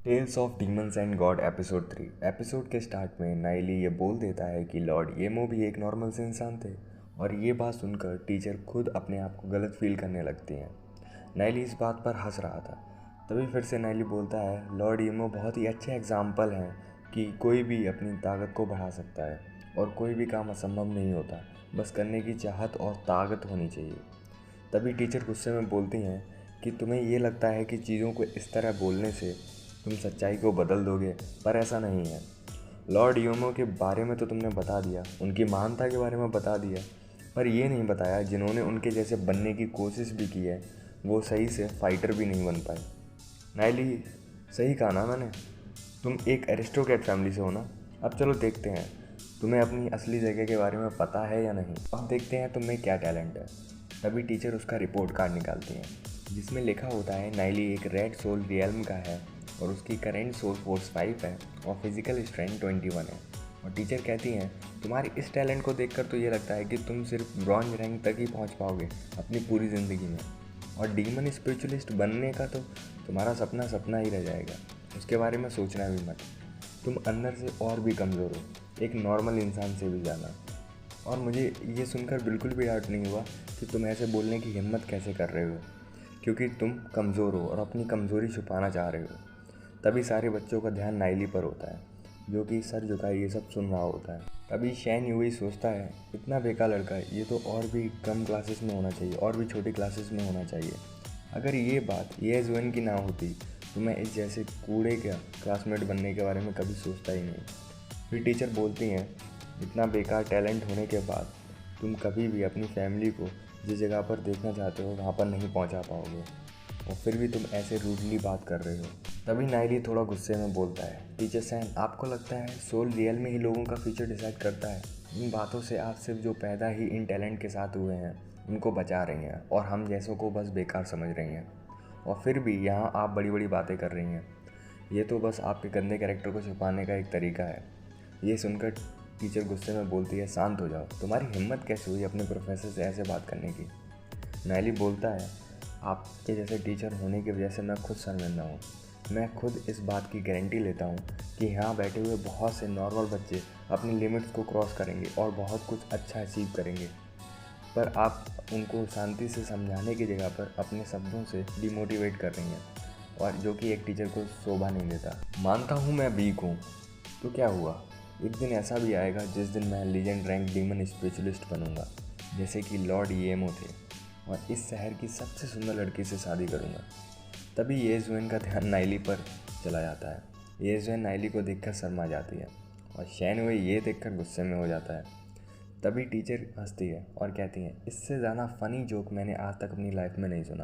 Tales of demons and god episode 3। Episode के start में नाइली ये बोल देता है कि लॉर्ड येमो भी एक नॉर्मल से इंसान थे, और ये बात सुनकर टीचर खुद अपने आप को गलत फील करने लगती हैं। नाइली इस बात पर हंस रहा था। तभी फिर से नाइली बोलता है, लॉर्ड येमो बहुत ही अच्छे एग्जाम्पल हैं कि कोई भी अपनी ताकत को बढ़ा सकता है और कोई भी काम असंभव नहीं होता, बस करने की चाहत और ताकत होनी चाहिए। तभी टीचर गुस्से में बोलती हैं कि तुम्हें ये लगता है कि चीज़ों को इस तरह बोलने से तुम सच्चाई को बदल दोगे, पर ऐसा नहीं है। लॉर्ड योमो के बारे में तो तुमने बता दिया, उनकी महानता के बारे में बता दिया, पर ये नहीं बताया जिन्होंने उनके जैसे बनने की कोशिश भी की है वो सही से फाइटर भी नहीं बन पाए। नाइली, सही कहा ना मैंने? तुम एक एरिस्टोक्रेट फैमिली से हो ना। अब चलो देखते हैं तुम्हें अपनी असली जगह के बारे में पता है या नहीं। अब देखते हैं तुम्हें क्या टैलेंट है। तभी टीचर उसका रिपोर्ट कार्ड निकालती हैं जिसमें लिखा होता है नाइली एक रेड सोल रियल्म का है और उसकी करेंट सोल फोर्स 5 है और फिजिकल स्ट्रेंथ 21 है। और टीचर कहती हैं तुम्हारी इस टैलेंट को देखकर तो ये लगता है कि तुम सिर्फ ब्रॉन्ज रैंक तक ही पहुंच पाओगे अपनी पूरी ज़िंदगी में, और डीमन स्पिरिचुअलिस्ट बनने का तो तुम्हारा सपना सपना ही रह जाएगा, उसके बारे में सोचना भी मत। तुम अंदर से और भी कमज़ोर हो, एक नॉर्मल इंसान से भी ज़्यादा। और मुझे ये सुनकर बिल्कुल भी डाउट नहीं हुआ कि तुम ऐसे बोलने की हिम्मत कैसे कर रहे हो, क्योंकि तुम कमज़ोर हो और अपनी कमज़ोरी छुपाना चाह रहे हो। तभी सारे बच्चों का ध्यान नाइली पर होता है, जो कि सर झुकाए ये सब सुन रहा होता है। तभी शैन यूई सोचता है, इतना बेकार लड़का है, ये तो और भी कम क्लासेस में होना चाहिए, और भी छोटी क्लासेस में होना चाहिए। अगर ये बात ये जुएन की ना होती तो मैं इस जैसे कूड़े का क्लासमेट बनने के बारे में कभी सोचता ही नहीं। फिर टीचर बोलती हैं, इतना बेकार टैलेंट होने के बाद तुम कभी भी अपनी फैमिली को जिस जगह पर देखना चाहते हो वहाँ पर नहीं पहुँचा पाओगे, और फिर भी तुम ऐसे रूडली बात कर रहे हो। तभी नाइली थोड़ा गुस्से में बोलता है, टीचर सैन, आपको लगता है सोल रियल में ही लोगों का फ्यूचर डिसाइड करता है? इन बातों से आप सिर्फ जो पैदा ही इन टैलेंट के साथ हुए हैं उनको बचा रही हैं और हम जैसों को बस बेकार समझ रही हैं। और फिर भी यहाँ आप बड़ी बड़ी बातें कर रही हैं। ये तो बस आपके गंदे कैरेक्टर को छुपाने का एक तरीका है। ये सुनकर टीचर गुस्से में बोलती है, शांत हो जाओ, तुम्हारी हिम्मत कैसे हुई अपने प्रोफेसर से ऐसे बात करने की? नाइली बोलता है, आपके जैसे टीचर होने की वजह से मैं खुद शर्मिंदा हूँ। मैं खुद इस बात की गारंटी लेता हूँ कि यहाँ बैठे हुए बहुत से नॉर्मल बच्चे अपनी लिमिट्स को क्रॉस करेंगे और बहुत कुछ अच्छा अचीव करेंगे, पर आप उनको शांति से समझाने की जगह पर अपने शब्दों से डिमोटिवेट कर रही हैं, और जो कि एक टीचर को शोभा नहीं देता। मानता हूँ मैं वीक हूँ, तो क्या हुआ, एक दिन ऐसा भी आएगा जिस दिन मैं लीजेंड रैंक डीमन स्पिरिचुअलिस्ट बनूंगा, जैसे कि लॉर्ड येमो थे, और इस शहर की सबसे सुंदर लड़की से शादी करूंगा। तभी येजुएन का ध्यान नाइली पर चला जाता है। येजुएन नाइली को देखकर शर्मा जाती है और शैनवे ये देखकर गुस्से में हो जाता है। तभी टीचर हंसती है और कहती है, इससे ज़्यादा फ़नी जोक मैंने आज तक अपनी लाइफ में नहीं सुना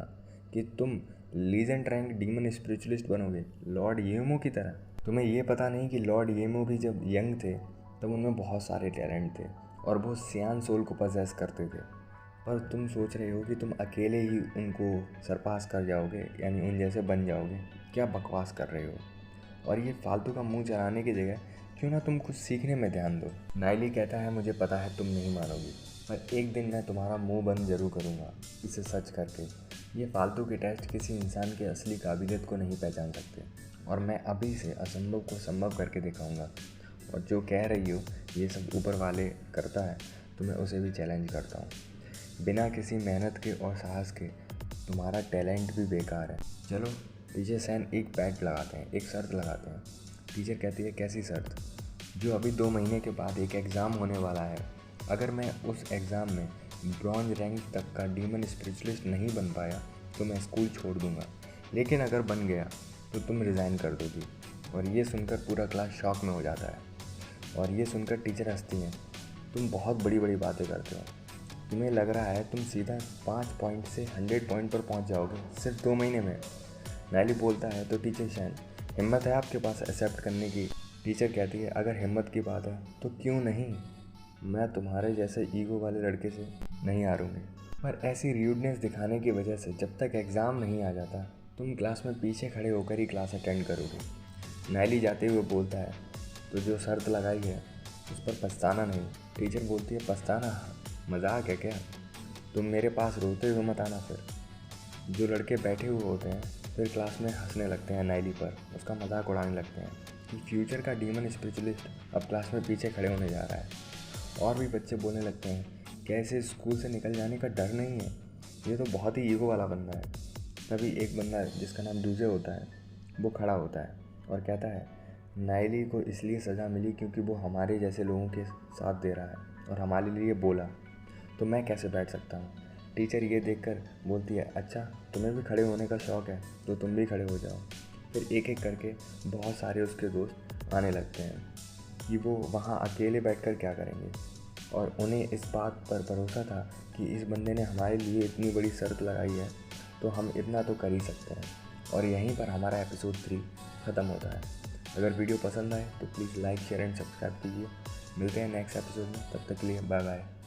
कि तुम लीजेंड रैंक डीमन स्पिरिचुअलिस्ट बनोगे लॉर्ड येमो की तरह। तुम्हें ये पता नहीं कि लॉर्ड येमो भी जब यंग थे तब उनमें बहुत सारे टैलेंट थे और वो सियान सोल को पजेस करते थे, पर तुम सोच रहे हो कि तुम अकेले ही उनको सरपास कर जाओगे, यानी उन जैसे बन जाओगे। क्या बकवास कर रहे हो, और ये फालतू का मुंह चलाने की जगह क्यों ना तुम कुछ सीखने में ध्यान दो। नाइली कहता है, मुझे पता है तुम नहीं मानोगी, पर एक दिन मैं तुम्हारा मुंह बंद जरूर करूँगा इसे सच करके। ये फालतू के टेस्ट किसी इंसान की असली काबिलियत को नहीं पहचान सकते, और मैं अभी से असंभव को संभव करके दिखाऊंगा। और जो कह रही हो ये सब ऊपर वाले करता है, तो मैं उसे भी चैलेंज करता हूँ। बिना किसी मेहनत के और साहस के तुम्हारा टैलेंट भी बेकार है। चलो टीचर सैन एक पैक्ट लगाते हैं, एक शर्त लगाते हैं। टीचर कहती है, कैसी शर्त? जो अभी 2 महीने के बाद एक एग्ज़ाम होने वाला है, अगर मैं उस एग्ज़ाम में ब्रॉन्ज रैंक तक का डीमन स्पिरिचुअलिस्ट नहीं बन पाया तो मैं स्कूल छोड़ दूंगा, लेकिन अगर बन गया तो तुम रिज़ाइन कर दोगी। और ये सुनकर पूरा क्लास शॉक में हो जाता है, और ये सुनकर टीचर हंसती हैं, तुम बहुत बड़ी बड़ी बातें करते हो, तुम्हें लग रहा है तुम सीधा 5 पॉइंट से 100 पॉइंट पर पहुंच जाओगे सिर्फ 2 महीने में। नाइली बोलता है, तो टीचर शैन, हिम्मत है आपके पास एक्सेप्ट करने की? टीचर कहती है, अगर हिम्मत की बात है तो क्यों नहीं, मैं तुम्हारे जैसे ईगो वाले लड़के से नहीं हारूंगी। पर ऐसी र्यूडनेस दिखाने की वजह से जब तक एग्ज़ाम नहीं आ जाता तुम क्लास में पीछे खड़े होकर ही क्लास अटेंड करोगे। नाइली जाते हुए बोलता है, तो जो शर्त लगाई है उस पर पछताना नहीं। टीचर बोलती है, पछताना? मजाक है क्या? तुम मेरे पास रोते हुए मत आना। फिर जो लड़के बैठे हुए होते हैं फिर क्लास में हंसने लगते हैं नाइली पर, उसका मजाक उड़ाने लगते हैं कि फ्यूचर का डीमन स्पिरिचुअलिस्ट अब क्लास में पीछे खड़े होने जा रहा है। और भी बच्चे बोलने लगते हैं कैसे स्कूल से निकल जाने का डर नहीं है, ये तो बहुत ही ईगो वाला बंदा है। तभी एक बंदा जिसका नाम डूजे होता है वो खड़ा होता है और कहता है नाइली को इसलिए सज़ा मिली क्योंकि वो हमारे जैसे लोगों के साथ दे रहा है और हमारे लिए बोला, तो मैं कैसे बैठ सकता हूँ। टीचर ये देखकर बोलती है अच्छा तुम्हें भी खड़े होने का शौक़ है तो तुम भी खड़े हो जाओ। फिर एक एक करके बहुत सारे उसके दोस्त आने लगते हैं कि वो वहाँ अकेले बैठकर क्या करेंगे, और उन्हें इस बात पर भरोसा था कि इस बंदे ने हमारे लिए इतनी बड़ी शर्त लगाई है तो हम इतना तो कर ही सकते हैं। और यहीं पर हमारा एपिसोड 3 ख़त्म होता है। अगर वीडियो पसंद आए तो please like share and subscribe कीजिए। मिलते हैं नेक्स्ट एपिसोड में, तब तक के लिए बाय बाय।